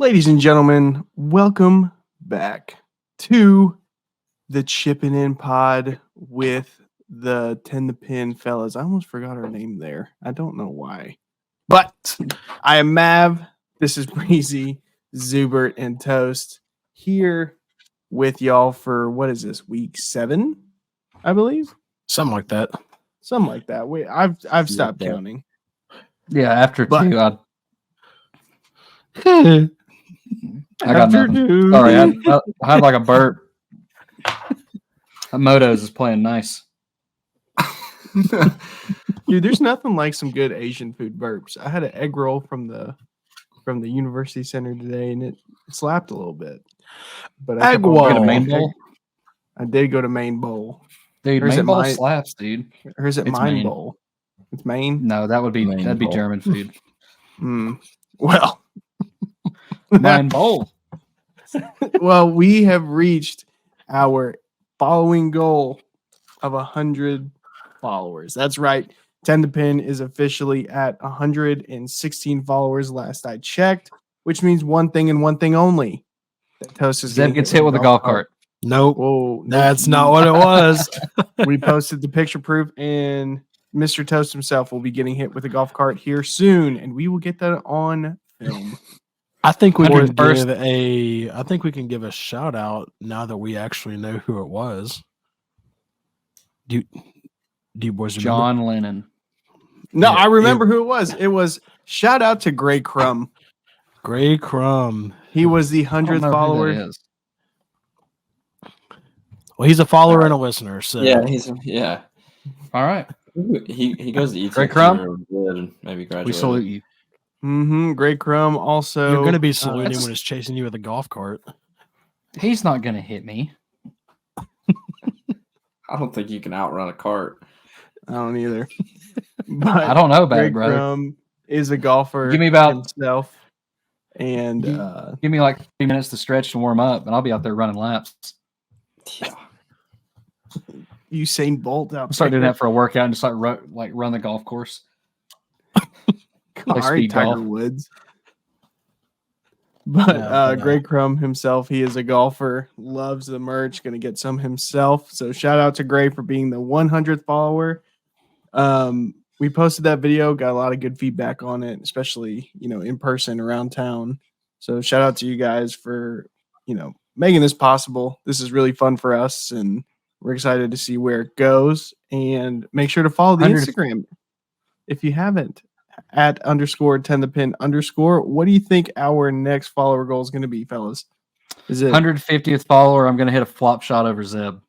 Ladies and gentlemen, welcome back to the Chippin In Pod with the 10 the Pin fellas. I almost forgot our name there. I don't know why. But I am Mav. This is Breezy, Zubert, and Toast here with y'all for what is this, week 7, I believe? Something like that. Something like that. I've stopped counting. Yeah, after two, I got After nothing. two. Sorry, I had like a burp. Motos is playing nice. Dude, there's nothing like some good Asian food burps. I had an egg roll from the university center today, and it slapped a little bit. But I Egg kept on roll. Get a going. main bowl, I did go to Main Bowl. dude. Or is Main it bowl mine? slaps, dude. Or is it It's Mine Maine. Bowl? It's Maine? No, that'd be bowl. German food. Well. Mine bowl. Well, we have reached our following goal of 100 followers. That's right. 10 the Pin is officially at 116 followers last I checked, which means one thing and one thing only. That Toast is Zeb gets hit with a golf cart. Nope. Whoa, That's not what it was. We posted the picture proof, and Mr. Toast himself will be getting hit with a golf cart here soon, and we will get that on film. I think we can 101st. give a shout out now that we actually know who it was. Do you boys remember? John Lennon. No, Yeah, I remember who it was. It was shout out to Gray Crumb. Gray Crumb. He was the I don't 100th know who follower. that is. Well, he's a follower and a listener. So Yeah. All right, He goes to ET Greg Crumb? and maybe graduate. we salute you. Gray Crumb also. you're going to be saluting that's- when it's chasing you with a golf cart. He's not gonna hit me. I don't think you can outrun a cart. I don't either. But I don't know about Gray it, brother. Crumb is a golfer Give me about- himself. And Give me like 3 minutes to stretch and warm up, and I'll be out there running laps. Yeah. Usain Bolt out I'll start doing there. that for a workout and just like run the golf course. All right, speed Tiger golf. Woods. But Yeah, Greg Crumb himself, he is a golfer, loves the merch, going to get some himself. So shout out to Gray for being the 100th follower. We posted that video, got a lot of good feedback on it, especially, in person around town. So shout out to you guys for, making this possible. This is really fun for us, and we're excited to see where it goes. And make sure to follow the 100th. Instagram if you haven't. At _10 the pin _ What do you think our next follower goal is going to be, fellas? Is it 150th follower, I'm going to hit a flop shot over Zeb.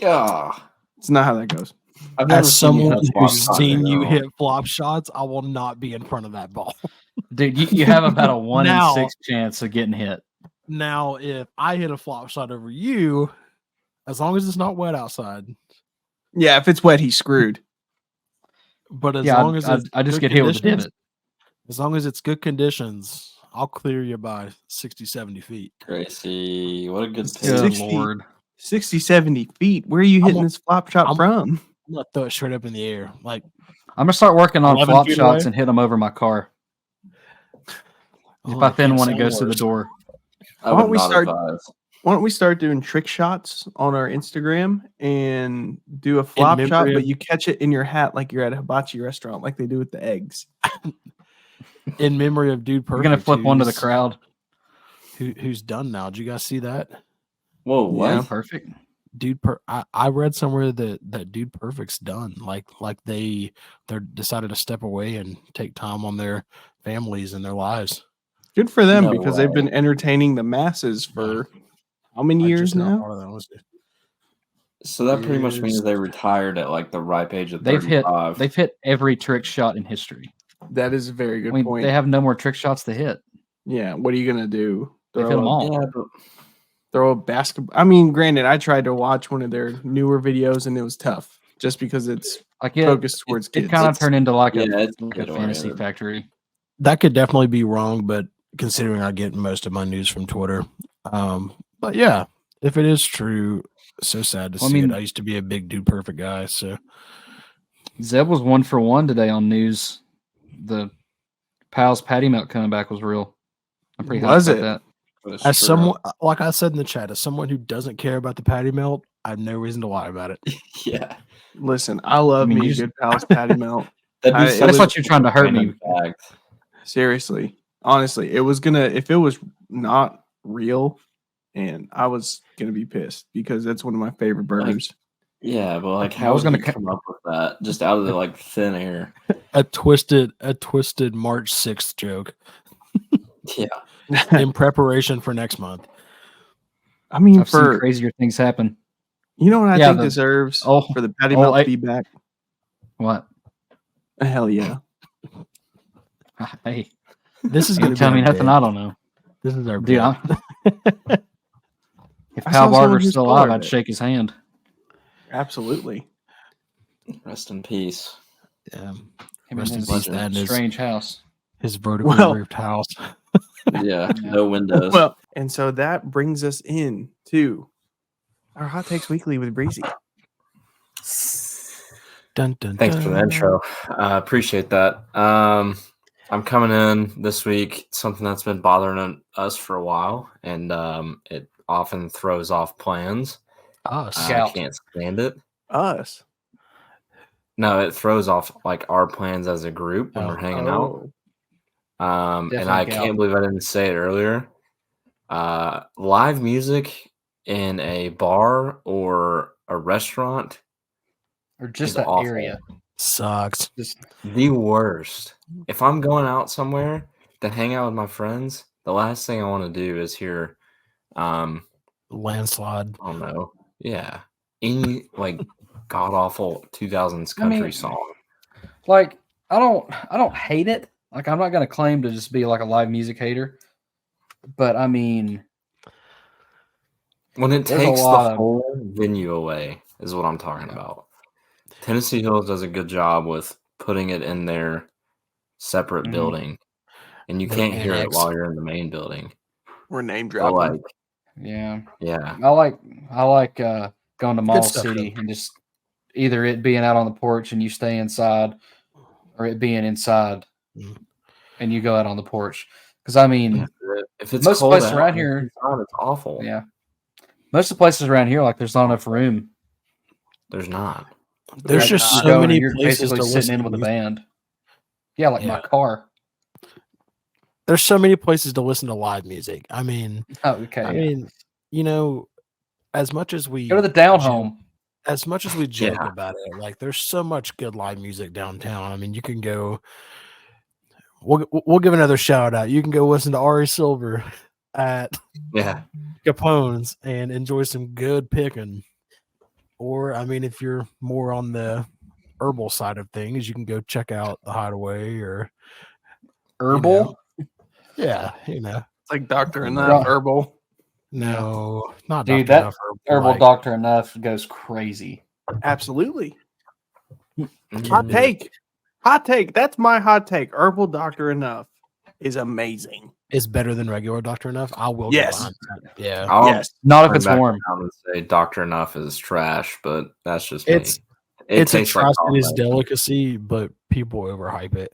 Yeah. It's not how that goes. I've never As seen you someone hit a flop who's shot seen in a you row. hit flop shots, I will not be in front of that ball. Dude, you have about a 1 Now- in 6 chance of getting hit. Now, if I hit a flop shot over you, as long as it's not wet outside, Yeah, if it's wet, he's screwed. but as Yeah, long as it's I just good get hit with a conditions, divot. as long as it's good conditions, I'll clear you by 60, 70 feet. Gracie, what a good Good pick. 60. Lord. 60, 70 feet. Where are you hitting this flop shot I'm- from? I'm gonna throw it straight up in the air. Like, I'm going to start working on 11 flop feet shots away? and hit them over my car. If oh, I it thin can't one, it sound goes to the worse. door. I Why would don't we not start- advise. Why don't we start doing trick shots on our Instagram and do a flop shot, memory but of- you catch it in your hat like you're at a hibachi restaurant, like they do with the eggs. In memory of Dude We're Perfect. going to flip one to the who's- crowd. Who's done now? Did you guys see that? Whoa, what? Yeah. Perfect. I read somewhere that Dude Perfect's done. Like they're decided to step away and take time on their families and their lives. Good for them No because they've way. been entertaining the masses for how many I years just now now? thought of that, honestly. So that pretty much means Years. they retired at like the ripe age of They've hit 35. they've hit every trick shot in history. That is a very good I mean, point. they have no more trick shots to hit. Yeah, what are you gonna do? They've hit them all. Yeah, but Throw a basketball. I mean, granted, I tried to watch one of their newer videos and it was tough, just because it's Like it, focused towards it kids. kind of turned into like yeah, a it's like a kid fantasy oriented. factory. That could definitely be wrong, but considering I get most of my news from Twitter. But yeah, if it is true, so sad to Well, I see mean- it. I used to be a big Dude Perfect guy, so Zeb was 1 for 1 today on news. The Pal's patty melt coming back was real. I'm pretty Was hyped it? about That's As true. someone, like I said in the chat, as someone who doesn't care about the patty melt, I have no reason to lie about it. Yeah. Listen, I love mean, me you a just- good Palace patty melt. That'd be I such just thought you were trying to hurt me. random fact. Seriously, honestly, it was gonna if it was not real, and I was gonna be pissed because that's one of my favorite burgers. Yeah, but like, I how was was gonna gonna come up with that just out of the like thin air? A twisted March 6th joke Yeah. in preparation for next month. I mean, I've seen for crazier things happen. you know what I Yeah, think the- deserves oh, for the patty oh, melt I- feedback. What? Hell yeah! Hey, This is you going to tell be me our nothing bit. I don't know. This is our Dude, bit. if I Kyle saw someone Barter's who still alive, colored I'd it. shake his hand. Absolutely. Rest in peace. Him Rest in in his peace, that is strange house. his vertically Well- roofed house. Yeah. No windows. Well, and so that brings us in to our hot takes weekly with Breezy. Dun, dun, Thanks for the dun. intro. Appreciate that. I'm coming in this week. Something that's been bothering us for a while, and it often throws off plans. Us. I Gout. can't stand it. Us. No, it throws off like our plans as a group when Oh. we're hanging out. And Definitely I gout. can't believe I didn't say it earlier. Live music in a bar or a restaurant Or just is that awful. area. Sucks. Just The worst. If I'm going out somewhere to hang out with my friends, the last thing I want to do is hear, Landslide. I don't know, yeah, any like god awful 2000s I mean- country song. like I don't hate it. Like I'm not gonna claim to just be like a live music hater. But I mean, When it there's a takes the lot of- whole venue away, is what I'm talking about. Tennessee Hills does a good job with putting it in their separate Mhm. building, and you The can't hear it annex. while you're in the main building. We're name So, dropping. like, yeah. yeah, I like going to Mall stuff, City and just either it being out on the porch and you stay inside, or it being inside Mhm. and you go out on the porch. Because I mean, if it's Most cold places out around and here- it's inside, it's awful. yeah, most of the places around here, like there's not enough room. There's not. There's Like, just you so go and many you're places basically to sitting listen in to with a music. band. Yeah, like my Yeah. car. There's so many places to listen to live music. I mean, Oh, okay. I yeah. mean, you know, as much as we Go to the down joke- home. as much as we joke Yeah. about it, like there's so much good live music downtown. I mean, you can go. We'll give another shout out. You can go listen to Ari Silver at Yeah. Capone's and enjoy some good picking. Or, I mean, if you're more on the herbal side of things, you can go check out the Hideaway or Herbal. yeah, It's like Dr. Right. Enough Herbal. no, not Dude, Dr. that Enough Herbal like- Doctor Enough goes crazy. Absolutely. Mm-hmm. Hot take. Hot take. That's my hot take. Herbal Dr. Enough is amazing. is better than regular Dr. Enough. I will. Yes. Get behind that. Yeah, I'll Yes. Not if turn it's back warm. around and say Dr. Enough is trash, but that's just me. It's- It it's a tastes like trust cough in his medicine. delicacy, but people overhype it.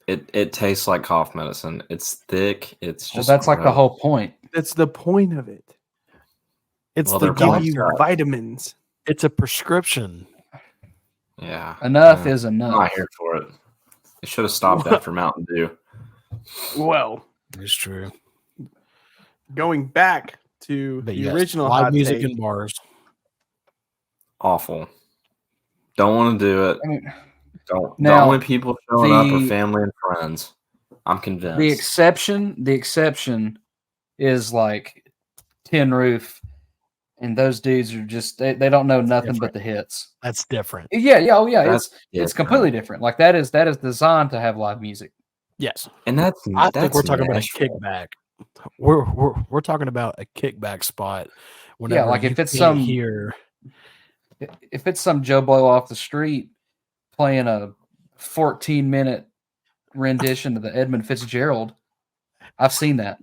It tastes like cough medicine. It's thick. It's Well, just that's like the gross. whole point. That's the point of it. It's Well, the they're Give both you suck. vitamins. It's a prescription. Yeah. Enough Yeah. is I'm not enough. here for it. They should have stopped after Mountain Dew. Well, It's true. going back to But the yes, original live hot music take, in bars. Awful. Don't want to do it. I mean, Don't. Now, the only people showing up are the- family and friends. I'm convinced. the exception is like Tin Roof, and those dudes are just they don't know nothing but the hits. That's different. Yeah, oh yeah, That's it's different. completely different. Like that is designed to have live music. Yes, And that's I think we're talking Nashville. about a kickback. We're talking about a kickback spot. Whenever like you if it's can't some- hear, If it's some Joe Blow off the street playing a 14-minute rendition of the Edmund Fitzgerald, I've seen that.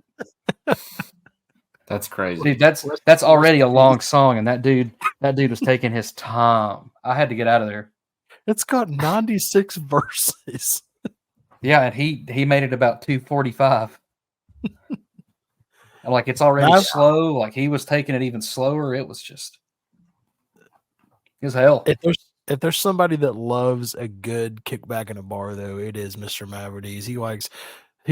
That's crazy. Dude, that's already a long song, and that dude was taking his time. I had to get out of there. it's got 96 verses. Yeah, and he made it about 2:45. And like it's already That's- slow. Like he was taking it even slower. It was hell. If there's somebody that loves a good kickback in a bar, though, it is Mr. Mavericks. He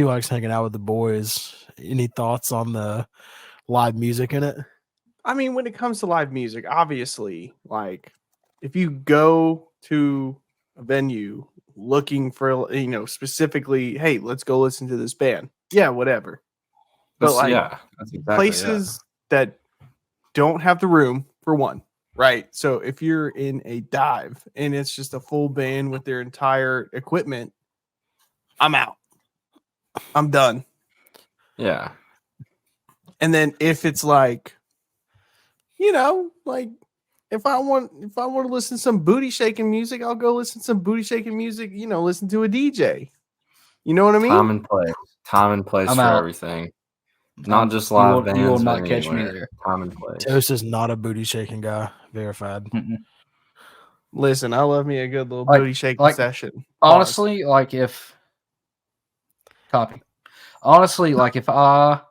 likes hanging out with the boys. Any thoughts on the live music in it? I mean, when it comes to live music, obviously, like if you go to a venue looking for, specifically, hey, let's go listen to this band. Yeah, whatever. But like that's exactly, places that don't have the room for one, right? So if you're in a dive and it's just a full band with their entire equipment, I'm out. I'm done. Yeah. And then if it's like, like if I want to listen to some booty shaking music, I'll go listen to some booty shaking music, listen to a DJ. You know what I mean? Time and place I'm for out. everything. Not just live bands. You will but not catch me anywhere. there. Time and place. Toast is not a booty shaking guy. Verified. Listen, I love me a good little Like- booty shaking like, session. Honestly, like if I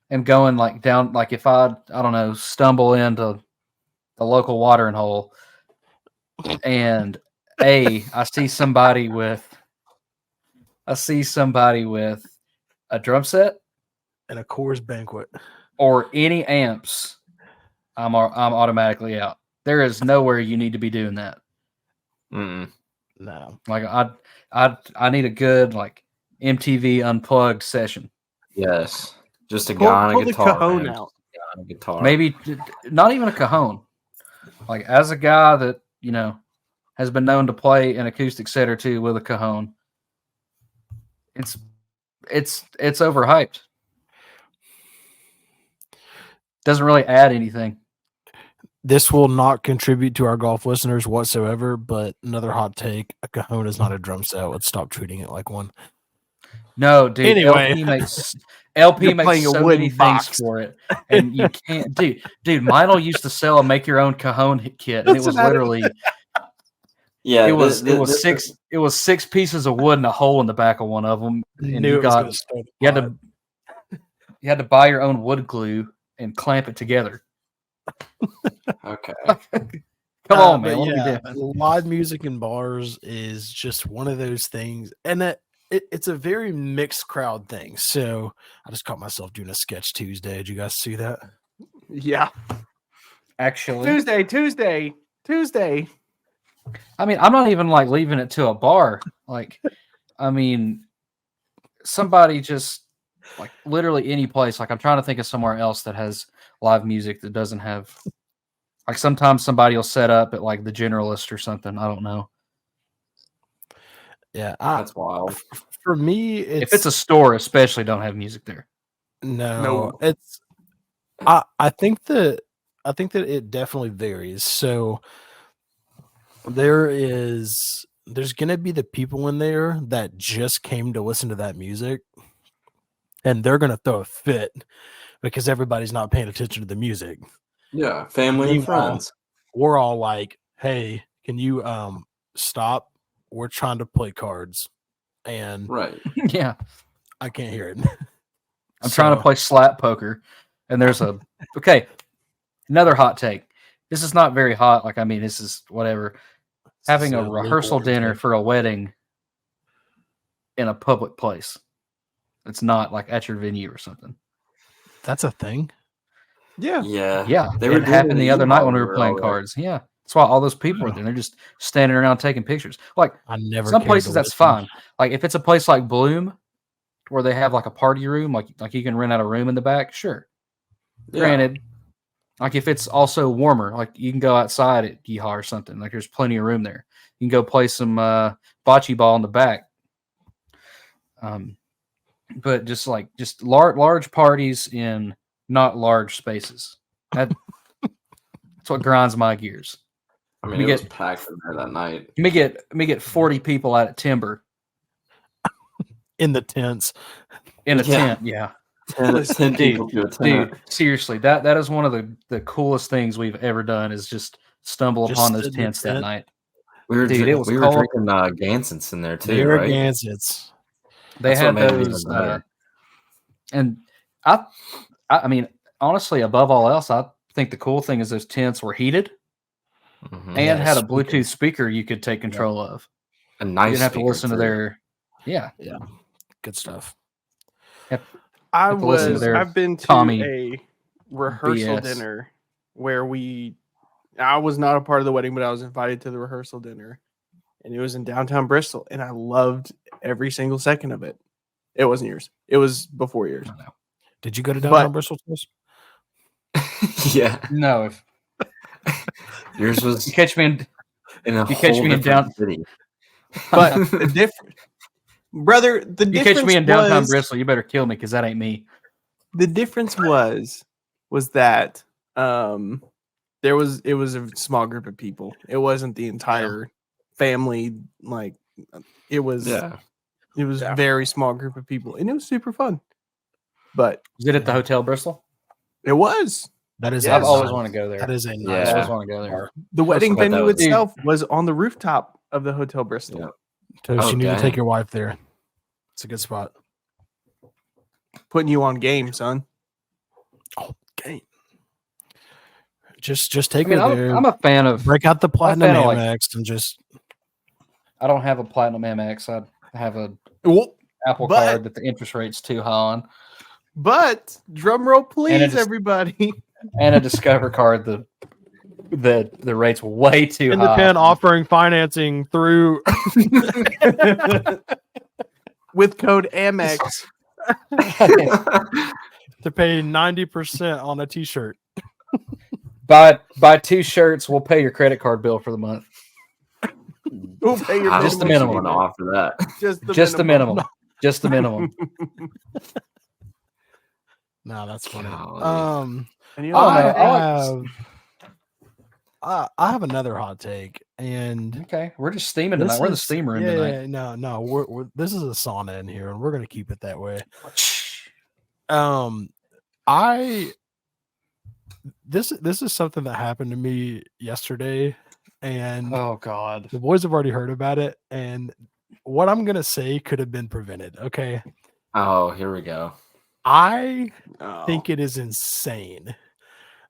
am going like down, like if I don't know, stumble into the local watering hole and I see somebody with a drum set And a Coors banquet. or any amps, I'm automatically out. There is nowhere you need to be doing that. Mm-mm. No. Like I need a good like MTV unplugged session. Yes. Just a Pull guy on a the guitar. cajon man. out. Guy on a guitar. Maybe not even a cajon. Like as a guy that has been known to play an acoustic set or two with a cajon, it's overhyped. Doesn't really add anything. This will not contribute to our golf listeners whatsoever, but another hot take, a cajon is not a drum set. Let's stop treating it like one. No, dude. Anyway. LP You're makes playing a so wooden many things box. for it, and you can't. Dude, Meinl used to sell a make your own cajon kit, and it was literally Yeah. it was six pieces of wood and a hole in the back of one of them, and Knew you it was gonna start the you had to buy your own wood glue and clamp it together. Okay. Come on, man. But What are we yeah, doing? live music in bars is just one of those things, and it's a very mixed crowd thing. So I just caught myself doing a sketch Tuesday. Did you guys see that? Yeah. Actually, Tuesday. I mean, I'm not even like leaving it to a bar. Like, I mean, somebody just like literally any place. Like, I'm trying to think of somewhere else that has live music that doesn't have. Like, sometimes somebody will set up at like the Generalist or something. I don't know. Yeah, That's wild. for me, If it's a store, especially, don't have music there. no. It's I think that it definitely varies. So there's gonna be the people in there that just came to listen to that music, and they're gonna throw a fit because everybody's not paying attention to the music. Yeah. Family and Meanwhile, friends. We're all like, "Hey, can you stop? We're trying to play cards, and Right. Yeah, I can't hear it." I'm trying to play slap poker, and there's another hot take. This is not very hot. Like, I mean, this is whatever. Having a rehearsal dinner for a wedding in a public place. It's not like at your venue or something. That's a thing. Yeah. Yeah. Yeah, They were it happened doing the it other night when we while were we were playing all there. cards. Yeah, that's why all those people are there. They're just standing around taking pictures. Like I never. some cared places, to that's listen. fine. Like if it's a place like Bloom, where they have like a party room, like you can rent out a room in the back. Sure. Yeah. Granted, like if it's also warmer, like you can go outside at Yeehaw or something. Like there's plenty of room there. You can go play some bocce ball in the back. But just large parties in not large spaces. That's what grinds my gears. I mean, We it was get- packed in there that night. Let me get 40 people out at Timber In the tents. in a Yeah. tent. Yeah. 10 people to a tent. Dude, seriously, that is one of the coolest things we've ever done is just stumble Just upon those sit in the tents that tent. night. We were Dude, it was we were cold. drinking Gansons in there too, right? Narragansetts. They That's had what made it even those, better. and I I mean, honestly, above all else, I think the cool thing is those tents were heated Mhm. and had a speakers. Bluetooth speaker you could take control of. A You nice didn't have to speaker, listen to too. their. Yeah. Good stuff. I've to listen to their been to Tommy a rehearsal BS. dinner where I was not a part of the wedding, but I was invited to the rehearsal dinner, and it was in downtown Bristol, and I loved every single second of it. It wasn't yours. It was before yours. Did you go to downtown But- Bristol? Chris? Yeah. No, if Yours was you catch me in, in a you catch whole me in different city. But the difference, brother, the you difference catch me in downtown was, Bristol, you better kill me because that ain't me. the difference was that it was a small group of people. It wasn't the entire family. Like it was Yeah. it was a very small group of people, and it was super fun. But Is it at the Hotel Bristol? it was That is. Yes. I've always wanted to go there. That is a Yeah. I nice. always want to go there. bar. the wedding what that venue was. itself was on the rooftop of the Hotel Bristol. Yeah. Toast, you need to Okay. take your wife there. It's a good spot. Putting you on game, son. Okay. Just take I mean, her there. I'm a fan of. break out the platinum fan of, like- Amex and just. I don't have a Platinum Amex. I have a Well, Apple But- card that the interest rate's too high on, but drum roll, please, just- everybody. and a Discover card the rate's way too high. offering financing through. With code Amex. to pay 90% on a T-shirt. Buy 2 shirts, we'll pay your credit card bill for the month. We'll pay your I Just the was minimum. going off for that. Just the minimum. Just the minimum. No, that's funny. Golly. And you know, I have another hot take, and Okay, we're just steaming tonight. We're the steamer in tonight. no, we're this is a sauna in here, and we're gonna keep it that way. This is something that happened to me yesterday, and Oh God. the boys have already heard about it, and what I'm gonna say could have been prevented. Okay, Oh, here we go. I oh, think it is insane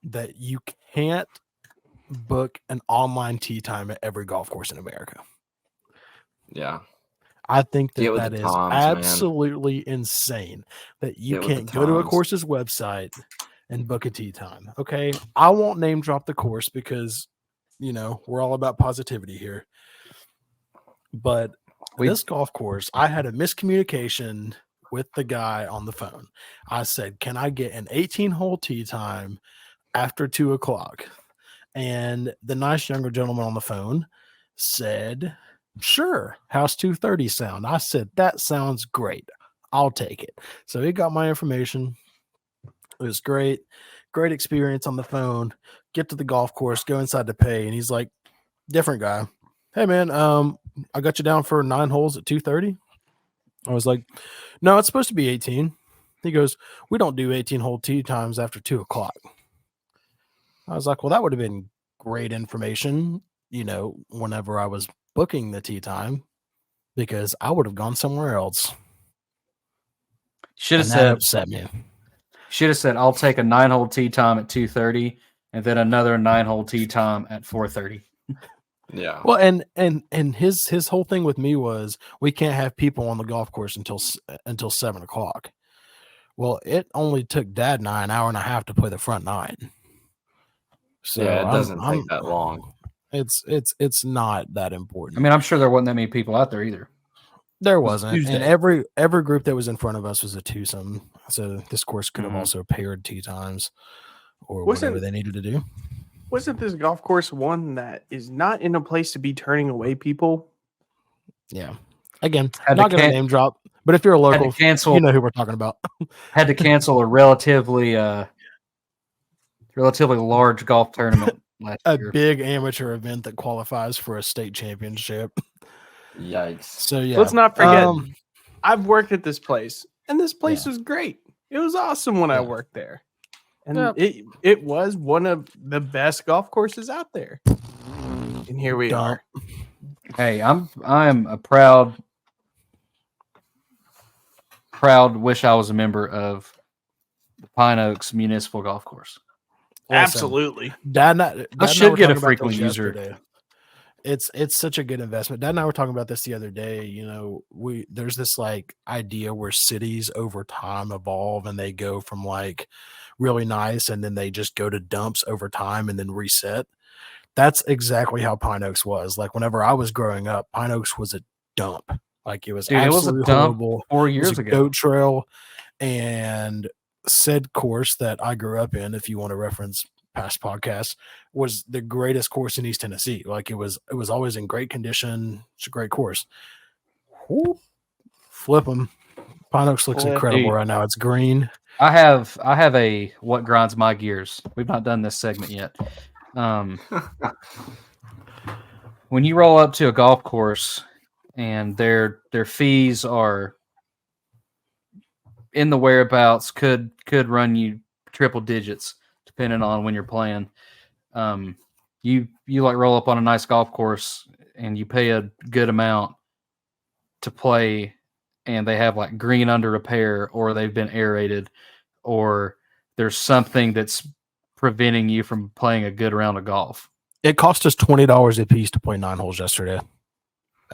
that you can't book an online tee time at every golf course in America. Yeah. I think Get with that the is times, man. absolutely insane that you Get with the can't go to a times. course's website and book a tee time. Okay. I won't name drop the course because, we're all about positivity here. But this golf course, I had a miscommunication with the guy on the phone. I said, can I get an 18-hole tee time after 2:00? And the nice younger gentleman on the phone said, sure, how's 2:30 sound? I said, that sounds great. I'll take it. So he got my information. It was great. Great experience on the phone. Get to the golf course, go inside to pay. And he's like, different guy. Hey man, I got you down for 9 holes at 2:30. I was like, no, it's supposed to be 18. He goes, we don't do 18-hole tee times after 2:00. I was like, well, that would have been great information, whenever I was booking the tee time, because I would have gone somewhere else. Should have And that said. upset me. Should have said. I'll take a 9-hole tee time at 2:30, and then another 9-hole tee time at 4:30. Yeah. Well, and his whole thing with me was we can't have people on the golf course until 7:00. Well, it only took Dad and I an hour and a half to play the front 9. So yeah, it doesn't take that long. It's not that important. I mean, I'm sure there wasn't that many people out there either. There wasn't, Tuesday. and every group that was in front of us was a twosome. So this course could have Mhm. also paired tee times or Wasn't- whatever they needed to do. wasn't this golf course one that is not in a place to be turning away people? Yeah. Again, Had not to going to can- name drop, but if you're a Had local, to cancel. you know who we're talking about. Had to cancel a relatively large golf tournament last A year. big amateur event that qualifies for a state championship. Yikes. So yeah, Let's not forget, Um, I've worked at this place, and this place Yeah. was great. It was awesome when I Yeah. worked there. And Yep. it was one of the best golf courses out there. And here we Dump. are. Hey, I'm a proud wish I was a member of the Pine Oaks Municipal Golf Course. Absolutely. Dad and I should were get a talking about frequent this user. yesterday. It's such a good investment. Dad and I were talking about this the other day. You know, there's this like idea where cities over time evolve and they go from like really nice and then they just go to dumps over time and then reset. That's exactly how Pine Oaks was. Like whenever I was growing up, Pine Oaks was a dump. Like it was absolutely horrible. 4 years ago. Goat trail and said course that I grew up in, if you want to reference past podcasts, was the greatest course in East Tennessee. Like it was always in great condition. It's a great course. Whoop. Flip them. Pine Oaks looks incredible right now. It's green. I have a what grinds my gears. We've not done this segment yet. When you roll up to a golf course and their fees are in the whereabouts, could run you triple digits depending on when you're playing. You like roll up on a nice golf course and you pay a good amount to play, and they have like green under repair, or they've been aerated, or there's something that's preventing you from playing a good round of golf. It cost us $20 a piece to play 9 holes yesterday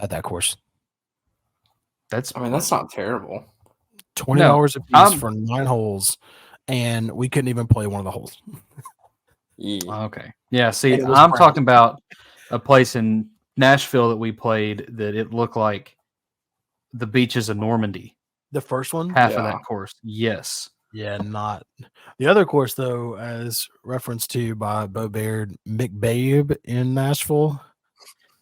at that course. That's not terrible. $20 a piece for 9 holes, and we couldn't even play one of the holes. Yeah. Okay. Yeah, see, I'm talking about a place in Nashville that we played that it looked like the beaches of Normandy. The first one? Half of that course. Yes. Yeah, not. The other course, though, as referenced to by Bo Baird, McBabe in Nashville.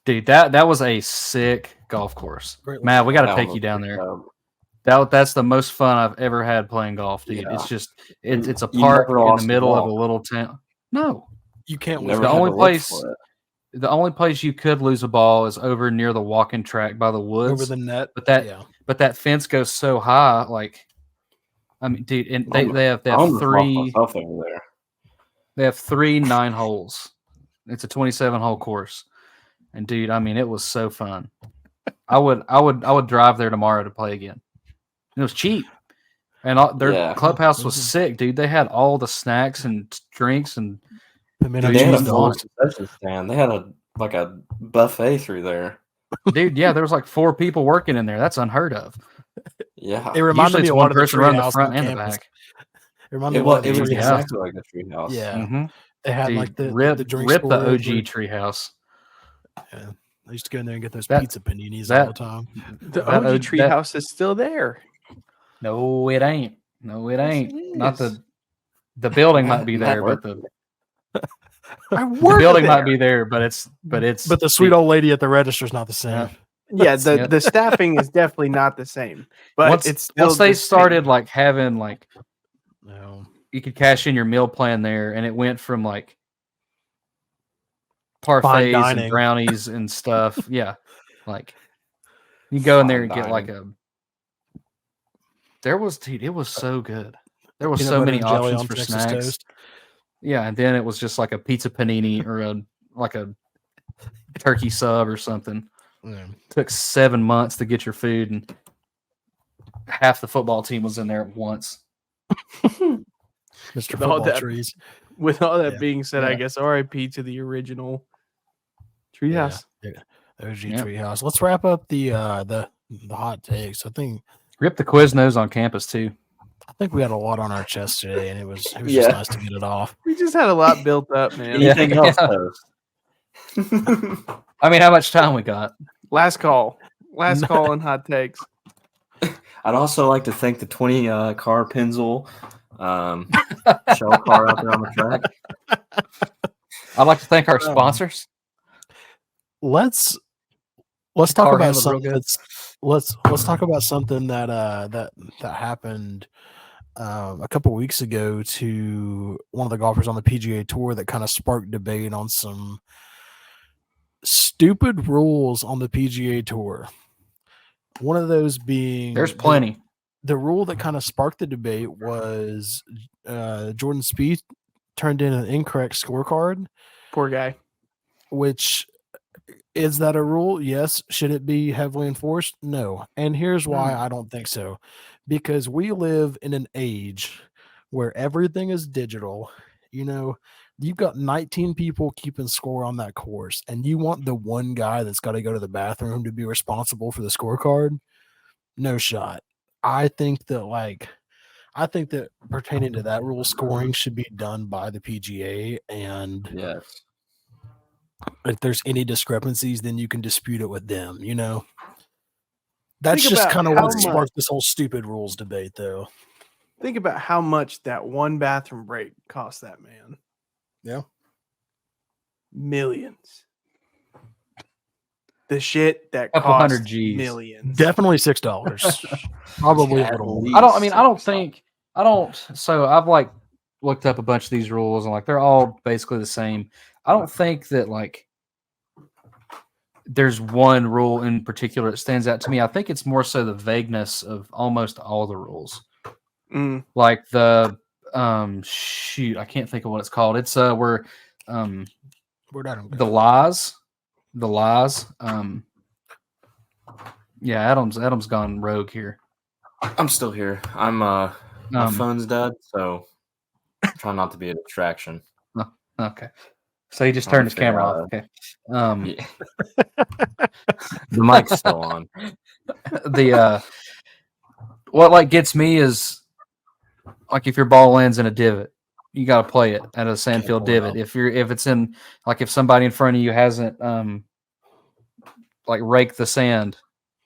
Dude, that was a sick golf course. Matt, we got to take you down there. That's the most fun I've ever had playing golf, dude. Yeah. It's just it's a park in the middle of a little town. No, you can't. The only place you could lose a ball is over near the walking track by the woods, over the net. But that fence goes so high, like, I mean, dude, and they have 3. They have 3 9 holes. It's a 27-hole course, and dude, I mean, it was so fun. I would drive there tomorrow to play again. It was cheap, and their clubhouse was sick, dude. They had all the snacks and drinks, and they had a full concession stand. They had a buffet through there, dude. Yeah, there was like 4 people working in there. That's unheard of. Yeah, it reminded me of one person around the front and the back. It was exactly like the treehouse. Yeah, mm-hmm. They had dude, like the drink rip the OG treehouse. Yeah, I used to go in there and get those pizza paninis all the time. The OG treehouse is still there. No, it ain't. No, it ain't. Not the building might be there, but the building might be there, but the sweet old lady at the register is not the same. Yeah, the staffing is definitely not the same. But once they started like having like, you could cash in your meal plan there, and it went from like parfaits and brownies and stuff. Yeah, like you go in there and get like a. It was so good. There was so many options for snacks. Toast. Yeah, and then it was just like a pizza panini or a turkey sub or something. Yeah. Took 7 months to get your food, and half the football team was in there at once. Mr. Football Trees. With all that being said, I guess RIP to the original treehouse. Yeah. OG treehouse. Let's wrap up the hot takes. I think. Rip the Quiznos on campus too. I think we had a lot on our chest today, and it was just nice to get it off. We just had a lot built up, man. Anything else? I mean, how much time we got? Last call on hot takes. I'd also like to thank the 20 car Pennzoil shell car out there on the track. I'd like to thank our sponsors. Let's talk about something. Let's talk about something that happened a couple weeks ago to one of the golfers on the PGA Tour that kind of sparked debate on some stupid rules on the PGA Tour. One of those being there's plenty. The rule that kind of sparked the debate was Jordan Spieth turned in an incorrect scorecard. Poor guy. Which is that a rule? Yes. Should it be heavily enforced? No. And here's why I don't think so. Because we live in an age where everything is digital. You've got 19 people keeping score on that course, and you want the one guy that's got to go to the bathroom to be responsible for the scorecard? No shot. I think that pertaining to that rule, scoring should be done by the PGA, and Yes. if there's any discrepancies, then you can dispute it with them. That's just kind of what sparked this whole stupid rules debate, though. Think about how much that one bathroom break cost that man. Yeah. Millions. The shit that Couple cost hundred G's. millions. Definitely $6. Probably a little more. So I've like looked up a bunch of these rules and like they're all basically the same. I don't think that like there's one rule in particular that stands out to me. I think it's more so the vagueness of almost all the rules. Like the shoot, I can't think of what it's called. It's where the lies. Yeah, Adam's gone rogue here. I'm still here. My phone's dead, so I'm trying not to be a distraction. Okay. So he just turned his camera off. Okay. Yeah. The mic's still on. What like gets me is like if your ball lands in a divot, you got to play it at a sandfield divot. If it's in like if somebody in front of you hasn't like raked the sand,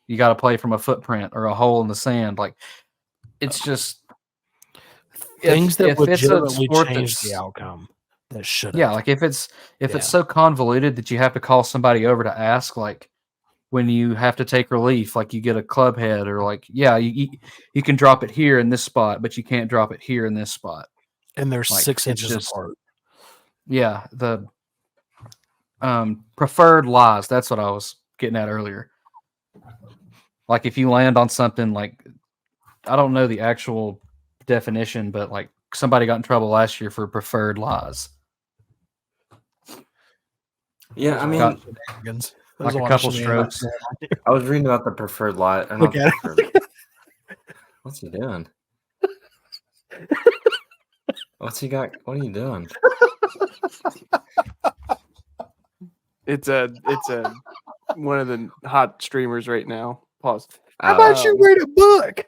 you got to play from a footprint or a hole in the sand. Like it's just things that legitimately change the outcome. That should. Yeah, like if it's so convoluted that you have to call somebody over to ask, like when you have to take relief, like you get a club head or like you can drop it here in this spot, but you can't drop it here in this spot. And they're like, 6 inches apart. Yeah, the preferred lies. That's what I was getting at earlier. Like if you land on something like I don't know the actual definition, but like somebody got in trouble last year for preferred lies. Yeah, I mean, like a couple strokes. I was reading about the preferred lie. Look at it. What's he doing? What's he got? What are you doing? It's a one of the hot streamers right now. Pause. How about you read a book?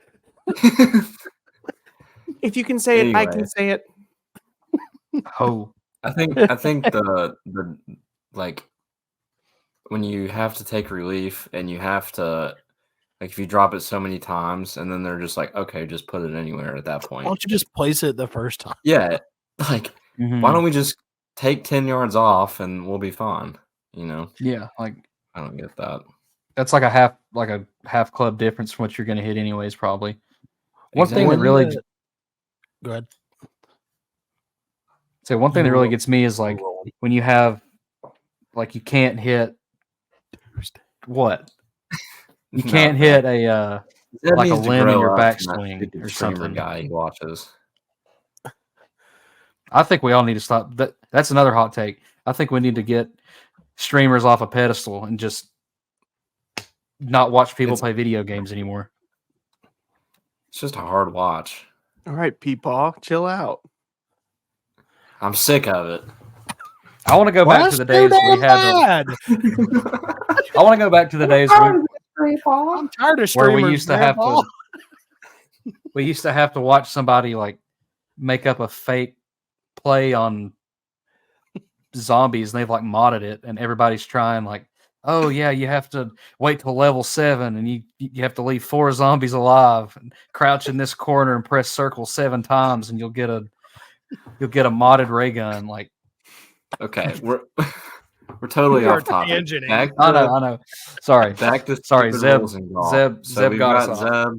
If you can say it, I can say it. Oh, I think the like when you have to take relief and you have to like if you drop it so many times and then they're just like, okay, just put it anywhere at that point. Why don't you just place it the first time? Yeah, like why don't we just take 10 yards off and we'll be fine? Yeah, like I don't get that. That's like a half club difference from what you're going to hit anyways. Probably one thing that really go ahead. So one thing that really gets me is like when you have like you can't hit what you can't hit a like a limb in your backswing or something. Guy he watches. I think we all need to stop. That's another hot take. I think we need to get streamers off a pedestal and just not watch people play video games anymore. It's just a hard watch. All right, Peepaw, chill out. I'm sick of it. I want to go back to the days we had. I want to go back to the days I'm tired of where we used to have to. We used to have to watch somebody like make up a fake play on zombies, and they've like modded it, and everybody's trying like, oh yeah, you have to wait till level 7, and you have to leave 4 zombies alive, and crouch in this corner and press circle 7 times, and you'll get a modded ray gun. Like, okay, we're totally off topic. I know. Sorry. Back to Zeb. Zeb got us off.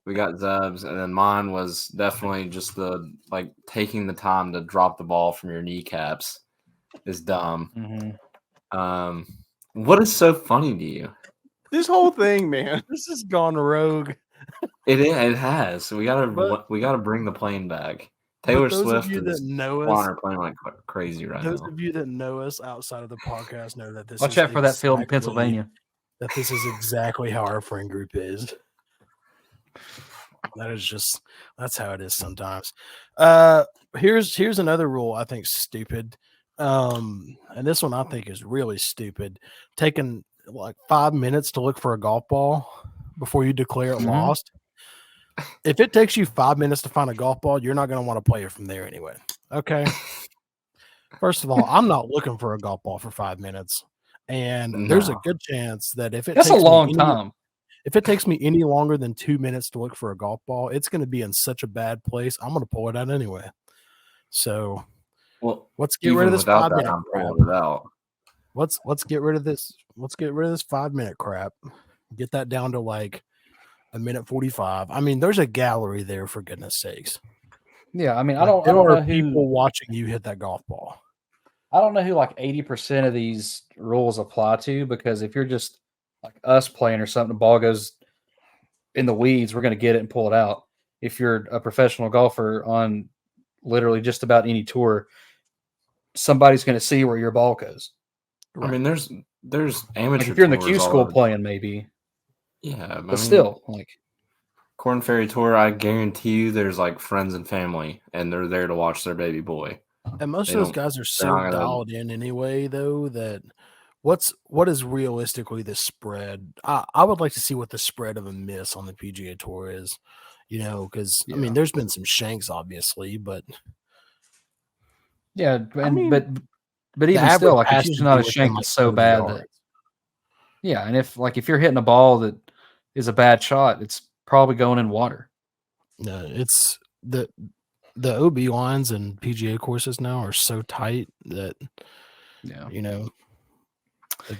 We got Zeb's, and then mine was definitely just the like taking the time to drop the ball from your kneecaps is dumb. Mm-hmm. What is so funny to you? This whole thing, man. This has gone rogue. It has. We gotta bring the plane back. Taylor Swift and Juan are playing like crazy right now. Those of you that know us outside of the podcast know that this. Watch out for that field in Pennsylvania. That this is exactly how our friend group is. That's how it is sometimes. Here's another rule I think stupid. And this one I think is really stupid. Taking like 5 minutes to look for a golf ball before you declare it lost. If it takes you 5 minutes to find a golf ball, you're not going to want to play it from there anyway. Okay. First of all, I'm not looking for a golf ball for 5 minutes. And there's a good chance that if it That's a long time. If it takes me any longer than 2 minutes to look for a golf ball, it's going to be in such a bad place. I'm going to pull it out anyway. So, let's get rid of this 5 minute crap. Let's get rid of this. Let's get rid of this 5 minute crap. Get that down to like a minute 45. I mean, there's a gallery there, for goodness sakes. Yeah, I mean, there are people watching you hit that golf ball. I don't know who like 80% of these rules apply to, because if you're just like us playing or something, the ball goes in the weeds, we're going to get it and pull it out. If you're a professional golfer on literally just about any tour, somebody's going to see where your ball goes. I mean, there's amateur. Like if you're in the Q school playing, maybe. Yeah, but still, like Corn Ferry Tour, I guarantee you, there's like friends and family, and they're there to watch their baby boy. And most of those guys are so dialed in anyway, though, that what is realistically the spread? I would like to see what the spread of a miss on the PGA Tour is, because I mean, there's been some shanks, obviously, but but even still, like it's usually not a shank that's so bad that. Yeah, and if you're hitting a ball that is a bad shot, it's probably going in water. No, it's the OB lines and PGA courses now are so tight that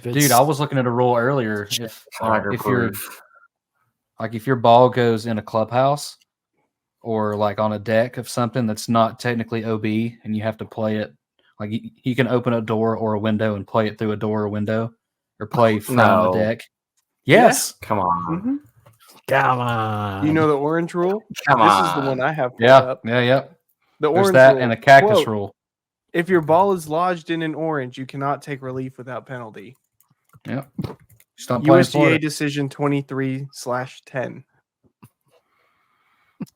dude, I was looking at a rule earlier. If your ball goes in a clubhouse or like on a deck of something that's not technically OB and you have to play it, like you can open a door or a window and play it through a door or window. Or play from the deck. Yes. Yeah. Come on. Mm-hmm. Come on. You know the orange rule? Come on. This is the one I have pulled up. Yeah. The There's orange that rule. and the cactus rule. If your ball is lodged in an orange, you cannot take relief without penalty. Yeah. USGA decision 23/10.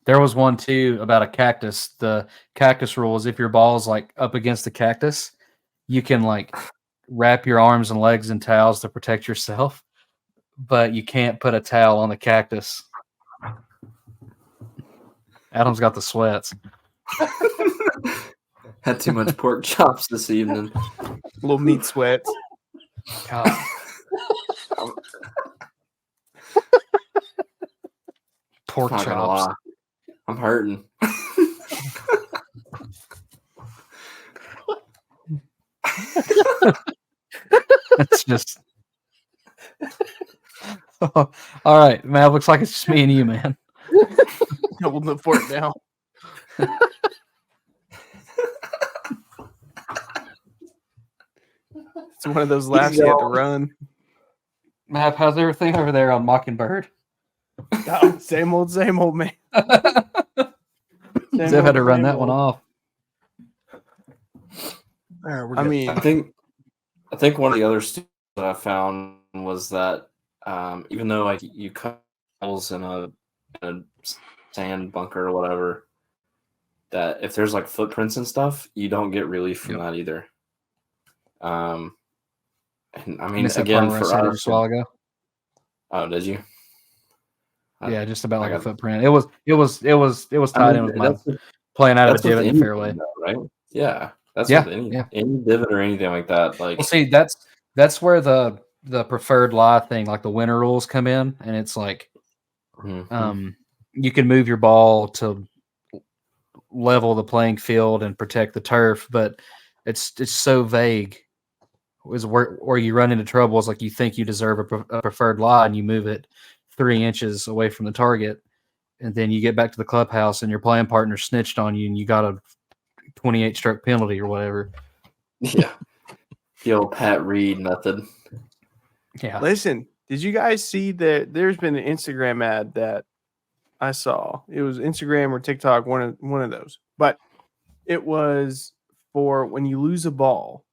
There was one too about a cactus. The cactus rule is if your ball is like up against the cactus, you can like wrap your arms and legs in towels to protect yourself, but you can't put a towel on the cactus. Adam's got the sweats. Had too much pork chops this evening. Little meat sweats. God. Pork chops. I'm hurting. It's just all right, man. It looks like it's just me and you, man. Holding the fort down. It's one of those laughs you have to run. Matt, how's everything over there on Mockingbird? Oh, same old, man. Zev had to run that one off. I think one of the other students that I found was that even though like you cut holes in a sand bunker or whatever, that if there's like footprints and stuff, you don't get relief from that either. And I mean, again, for us, a while ago. Oh, did you? Yeah, just about like a footprint. It was tied in with my playing out of a divot in the fairway, though, right? Yeah, that's with any divot or anything like that. Like, well, see, that's where the preferred lie thing, like the winner rules, come in, and it's like, you can move your ball to level the playing field and protect the turf, but it's so vague. Is where you run into trouble is like you think you deserve a preferred lie and you move it 3 inches away from the target, and then you get back to the clubhouse and your playing partner snitched on you and you got a 28 stroke penalty or whatever. Yeah, the old Pat Reed method. Yeah. Listen, did you guys see that? There's been an Instagram ad that I saw. It was Instagram or TikTok, one of those, but it was for when you lose a ball.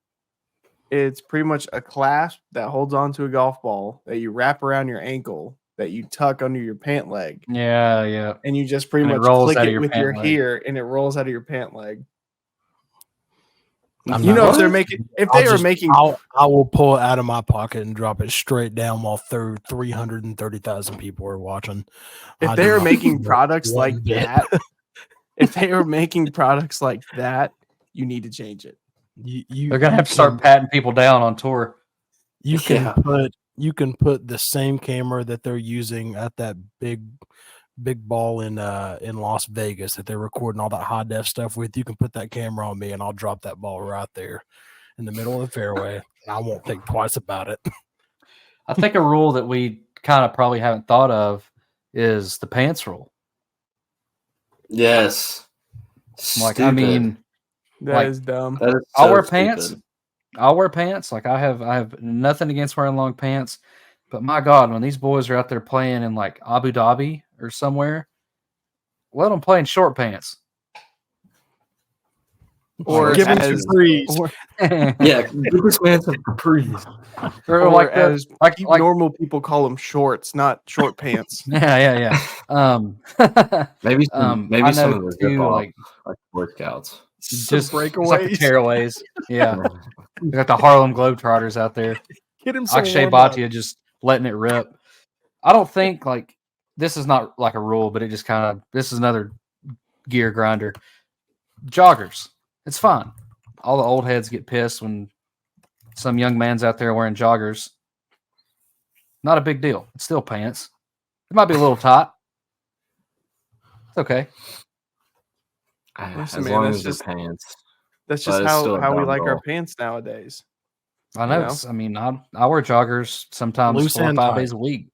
It's pretty much a clasp that holds onto a golf ball that you wrap around your ankle, that you tuck under your pant leg, Yeah. and you just pretty And it much rolls click out of it your with pant your leg. hair, and it rolls out of your pant leg. I'm You not- know, if they're making, if they are making, I will pull it out of my pocket and drop it straight down while 330,000 people are watching. if they are making products like that, if they are making products like that, you need to change it. They're gonna have to start patting people down on tour. You can Yeah. put the same camera that they're using at that big ball in Las Vegas that they're recording all that high def stuff with. You can put that camera on me and I'll drop that ball right there in the middle of the fairway. And I won't think twice about it. I think a rule that we kind of probably haven't thought of is the pants rule. Yes. Like, Stupid. I mean, That is dumb. That is I'll so wear stupid. pants. I'll wear pants. Like I have nothing against wearing long pants, but my God, when these boys are out there playing in like Abu Dhabi or somewhere, let them play in short pants. Or give them as, capris. or, Yeah, give this man some capris. or or like the, as like normal people call them shorts, not short pants. yeah. Maybe I some know of the too, zip off, like like Boy Scouts. just breakaways. it's like the tearaways. Yeah, you got the Harlem Globetrotters out there. Get him some Akshay warm-up. Bhatia just letting it rip. I don't think like this is not like a rule, but it just kind of this is another gear grinder. Joggers, it's fine. All the old heads get pissed when some young man's out there wearing joggers. Not a big deal. It's still pants. It might be a little tight. It's okay. Listen, As man, long that's as they're just- pants. That's But just it's still a how we dumb like our rule. pants nowadays. I know. You know? I mean, I wear joggers sometimes Loose 4 or and 5 tight. days a week.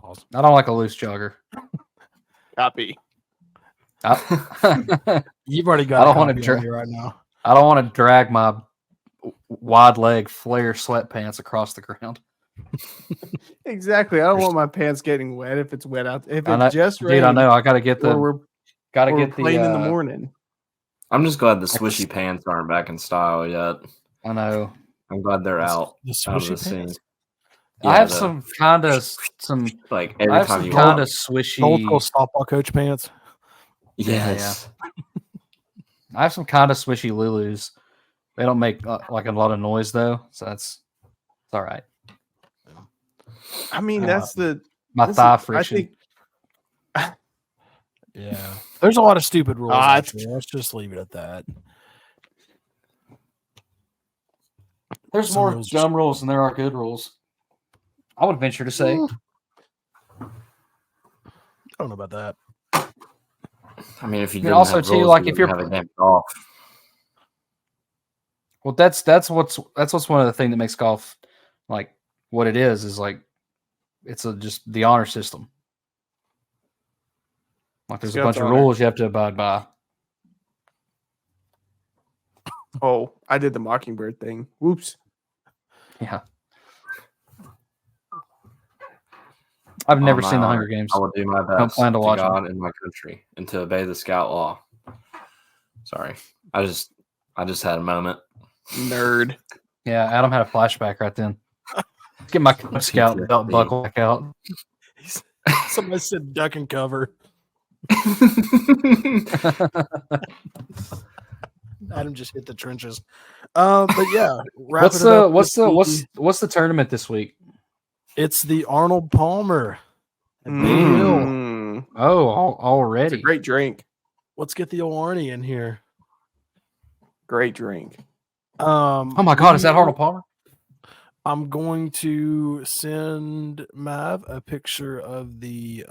Pause. I don't like a loose jogger. Copy. You've already got I don't a wanna copy dra- on you right now. I don't want to drag my wide leg flare sweatpants across the ground. Exactly. I don't want my pants getting wet if it's wet out. If I know, it's just dude, rain, I know. I got to get or the we're playing in the morning. I'm just glad the swishy pants aren't back in style yet. I know. I'm glad they're out The of swishy the scene. pants. I have the- some kind of some. like I every have time some you kind walk. of Old swishy. school stopball coach pants. Yes. I have some kind of swishy Lulus. They don't make like a lot of noise though, so it's all right. I mean, that's the My listen, thigh I friction. think Yeah. There's a lot of stupid rules. Ah, Actually. Let's just leave it at that. There's some more rules- dumb rules than there are good rules. I would venture to say. I don't know about that. I mean, if you mean, didn't also, have too, rules, like, you if you're- wouldn't have a game of golf. Well, that's what's one of the things that makes golf like what it is like it's just the honor system. Like there's a Scout's bunch of honor. rules you have to abide by. Oh, I did the Mockingbird thing. Whoops. Yeah. I've never On my seen the honor, Hunger Games. I will do my Don't best plan to watch them. God and my country and to obey the scout law. Sorry, I just had a moment. Nerd. Yeah, Adam had a flashback right then. Get my Cub Scout belt buckle back out. Somebody said duck and cover. Adam just hit the trenches. But yeah, What's the tournament this week? It's the Arnold Palmer at Bay Hill. Mm, Oh, it's a already. great drink. Let's get the old Arnie in here. Great drink. Oh my God, is that Arnold Palmer? I'm going to send Mav a picture of the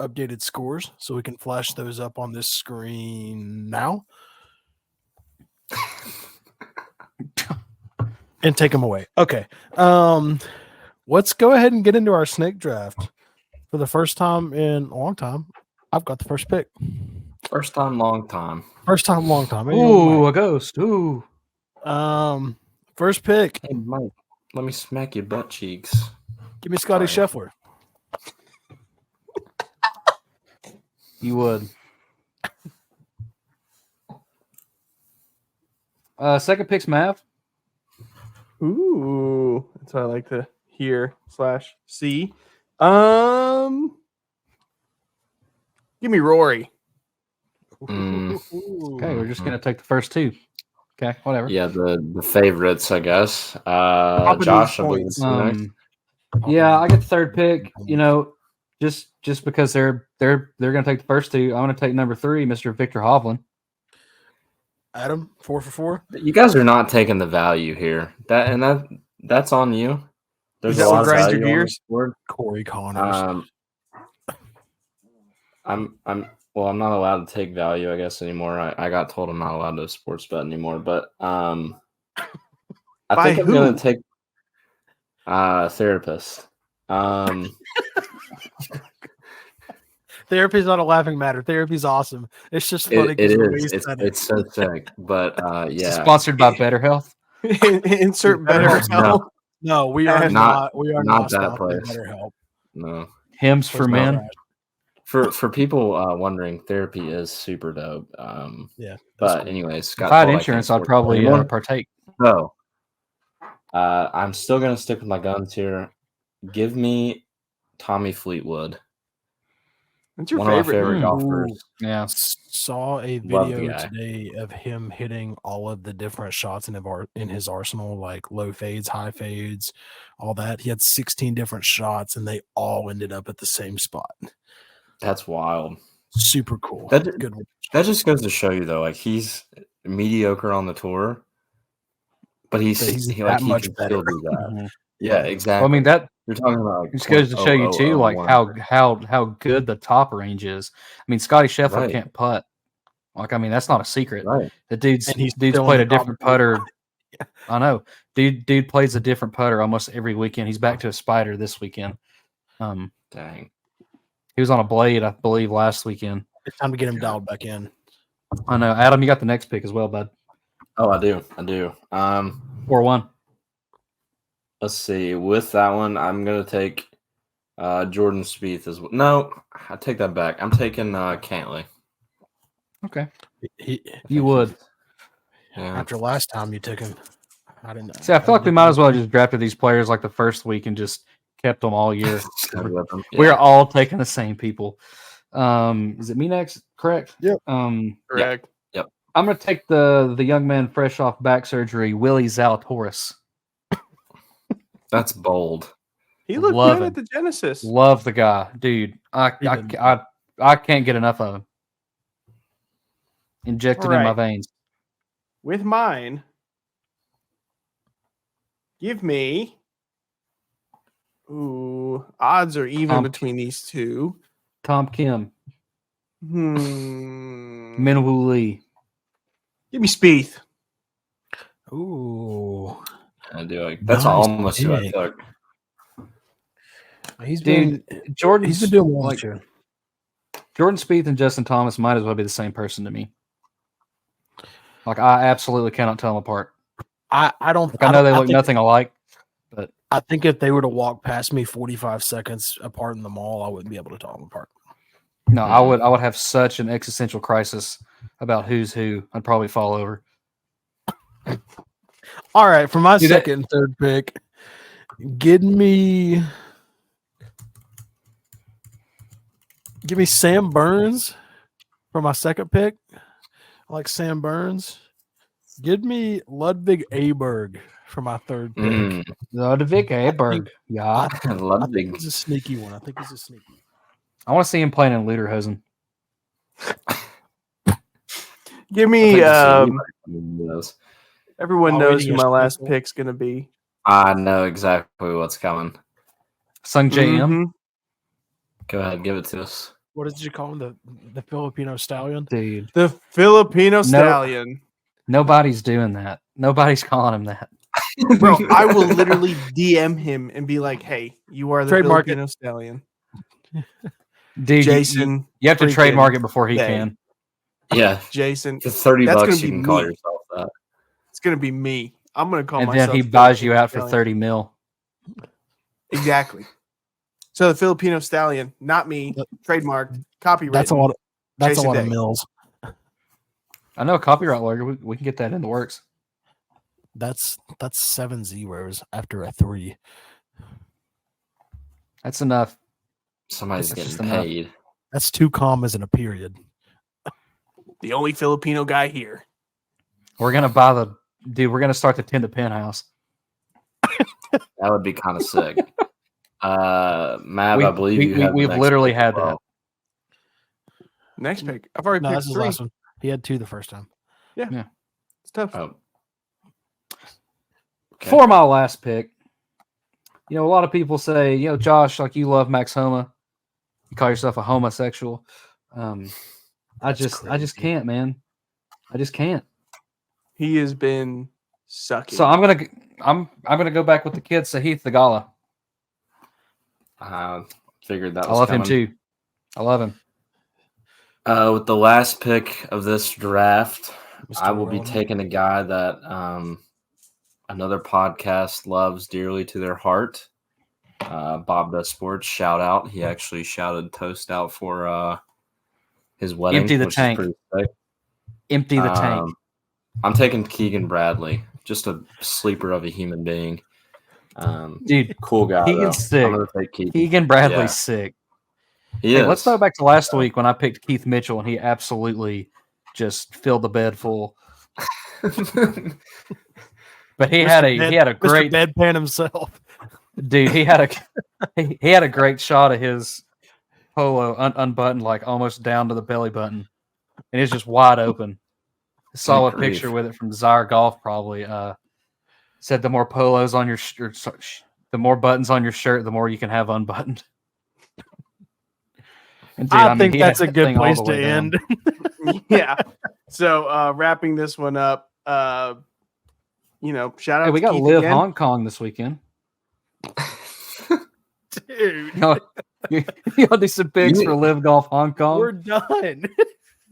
updated scores so we can flash those up on this screen now. And take them away. Okay. Let's go ahead and get into our snake draft. For the first time in a long time, I've got the first pick. First time, long time. First time, long time. Ooh, a ghost. Ooh. First pick. Hey, Mike, let me smack your butt cheeks. Give me Scotty Sorry. Scheffler. You would. Second pick's Mav. Ooh, that's what I like to here /C. Give me Rory. Okay, we're just gonna take the first two. Okay, whatever. Yeah, the favorites, I guess. Papa Josh, needs I believe points. it's you next. Yeah, I get the third pick. You know, just because they're gonna take the first two, I'm gonna take number 3, Mr. Victor Hovland. Adam, 4 for 4. You guys are not taking the value here. That's on you. There's That a will lot of grind your value on gears? this board. Corey Connors. I'm not allowed to take value, I guess, anymore. I got told I'm not allowed to sports bet anymore, but I By think I'm who? gonna take therapist. Therapy's not a laughing matter. Therapy's awesome. It's just funny. it 'cause the way you is. said it. It's so sick. But It's yeah. sponsored by Better Health. Insert better No. help. No, we are Not- not. We are not not that sponsored by place. BetterHelp. No. Hymns for Please men. don't. For people wondering, therapy is super dope. Yeah. that's But cool. anyways, If Scott I had told insurance, can't I'd sports bet probably anymore. partake. So, I'm still gonna stick with my guns here. Give me Tommy Fleetwood, What's your one of my favorite? favorite Ooh. golfers. Yeah. Saw a Love the video guy. today of him hitting all of the different shots in his arsenal, like low fades, high fades, all that. He had 16 different shots, and they all ended up at the same spot. That's wild. Super cool. That- Good one. That just goes to show you, though, like he's mediocre on the tour, but But he's he that can much still better. do that. Mhm. Yeah, Well, exactly. I mean that You're talking about like just goes to show you too, like 0.0001. how good the top range is. I mean, Scotty Scheffler Right. can't putt. Like, I mean, that's not a secret. Right. The dude's And he's dude's still in played the a different top putter. I know. Dude plays a different putter almost every weekend. He's back to a spider this weekend. Dang. He was on a blade, I believe, last weekend. It's time to get him dialed back in. I know. Adam, you got the next pick as well, bud. Oh, I do. 4-1. Let's see. With that one, I'm gonna take Jordan Spieth as well. No, I take that back. I'm taking Cantley. Okay. He, You would. Yeah. after last time you took him. I didn't know. See, I feel like we might as well just drafted these players like the first week and just kept them all year. We're all taking the same people. Is it me next? Correct? Yep. Correct. I'm going to take the young man fresh off back surgery, Willie Zalatoris. That's bold. He looked Love good him. at the Genesis. Love the guy. Dude, I can't get enough of him. Injected in my Alright. veins. With mine, give me. Ooh, odds are even between these two. Tom Kim. Minwoo Lee. Give me Spieth. Ooh. I do. That's Nice almost who I pick. took. He's Dude, been Jordan's doing well like this year. Jordan Spieth and Justin Thomas might as well be the same person to me. Like, I absolutely cannot tell them apart. I know they look think, nothing alike. I think if they were to walk past me 45 seconds apart in the mall, I wouldn't be able to tell them apart. No, I would have such an existential crisis about who's who. I'd probably fall over. All right, for my Dude, second and third pick, give me Sam Burns for my second pick. I like Sam Burns. Give me Ludwig Aberg for my third pick. Ludwig Aberg. Yeah. I think Ludwig. he's a sneaky one. I want to see him playing in Lederhosen. Give me. Everyone Oh, knows he who is my last purple. pick's gonna be. I know exactly what's coming. Sung JM. Mhm. Go ahead, give it to us. What did you call him? The Filipino stallion? Dude, The Filipino Stallion. nobody's doing that. Nobody's calling him that. Bro, I will literally DM him and be like, "Hey, you are the Trademark Filipino Stallion." Dude, Jason, you have to freaking trademark it before he Day. can. Yeah. Jason, For 30 That's bucks, gonna you be can call me. yourself that. it's gonna be me. I'm gonna call And myself. then he the buys you Filipino out for Stallion. 30 mil. Exactly. So the Filipino Stallion, not me, trademarked, copyrighted. That's a lot. That's Jason a lot Day. of mills. I know a copyright lawyer. We can get that in the works. That's 7 zeros after a 3. That's enough. Somebody's That's getting just enough. paid. That's 2 commas in a period. The only Filipino guy here. We're gonna buy the dude. We're gonna start the 10 to penthouse. That would be kind of sick. Mav, I believe we've literally had that. Next pick. I've already No, picked that's his 3. last one. He had 2 the first time. Yeah. It's tough. Oh. Okay. For my last pick, a lot of people say, Josh, like you love Max Homa. You call yourself a homosexual. I just can't, man. I just can't. He has been sucking. So I'm gonna go back with the kid, Sahith Thagala. Figured that I was love coming. him too. I love him. With the last pick of this draft, Mr. I will be World. taking a guy that another podcast loves dearly to their heart. Bob Does Sports, shout out. He actually shouted toast out for his wedding. Empty the which tank. Is pretty sick. Empty the tank. I'm taking Keegan Bradley, just a sleeper of a human being. Dude, cool guy. Keegan's sick. I'm gonna take Keegan. Keegan Bradley's Yeah. sick. He Hey, is. let's go back to last week when I picked Keith Mitchell and he absolutely just filled the bed full. But he had a great Mr. Deadpan himself. dude. He had a great shot of his polo unbuttoned, like almost down to the belly button, and it's just wide open. I saw a grief. picture with it from Desire Golf. Probably said the more polos on your shirt, the more buttons on your shirt, the more you can have unbuttoned. And dude, I think he that's had a that good thing all place the to way down. end. Yeah. So wrapping this one up, shout out Hey, we to got Keith Live again. Hong Kong this weekend. Dude, You want to do some picks for Live Golf Hong Kong? we're done.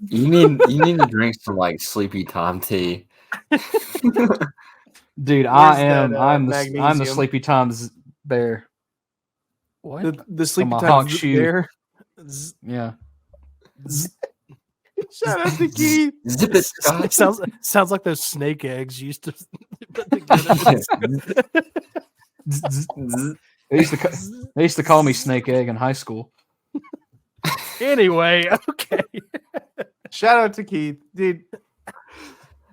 You need to drink some like sleepy time tea. Dude, that, I'm the magnesium? Sleepy Times bear. What? The sleepy my time honk shoe. there. Yeah. Shout out to Keith. Zip it, Scott. Sounds like those snake eggs you used to put together. They used to call me Snake Egg in high school. Anyway, okay. Shout out to Keith, dude.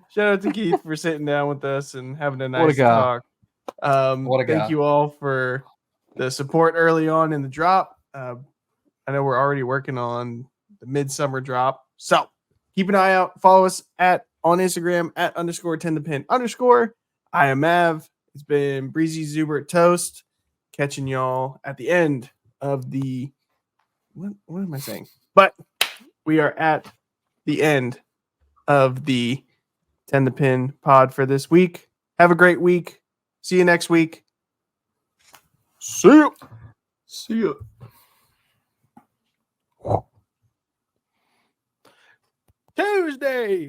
Shout out to Keith for sitting down with us and having a What a nice guy. talk. What a guy. Thank you all for the support early on in the drop. I know we're already working on the midsummer drop, so keep an eye out. Follow us on Instagram @_10thepin_. I am Mav. It's been Breezy Zubert Toast. Catching y'all at the end of the what am I saying? But we are at the end of the 10 the Pin pod for this week. Have a great week. See you next week. See you. See you. Tuesday.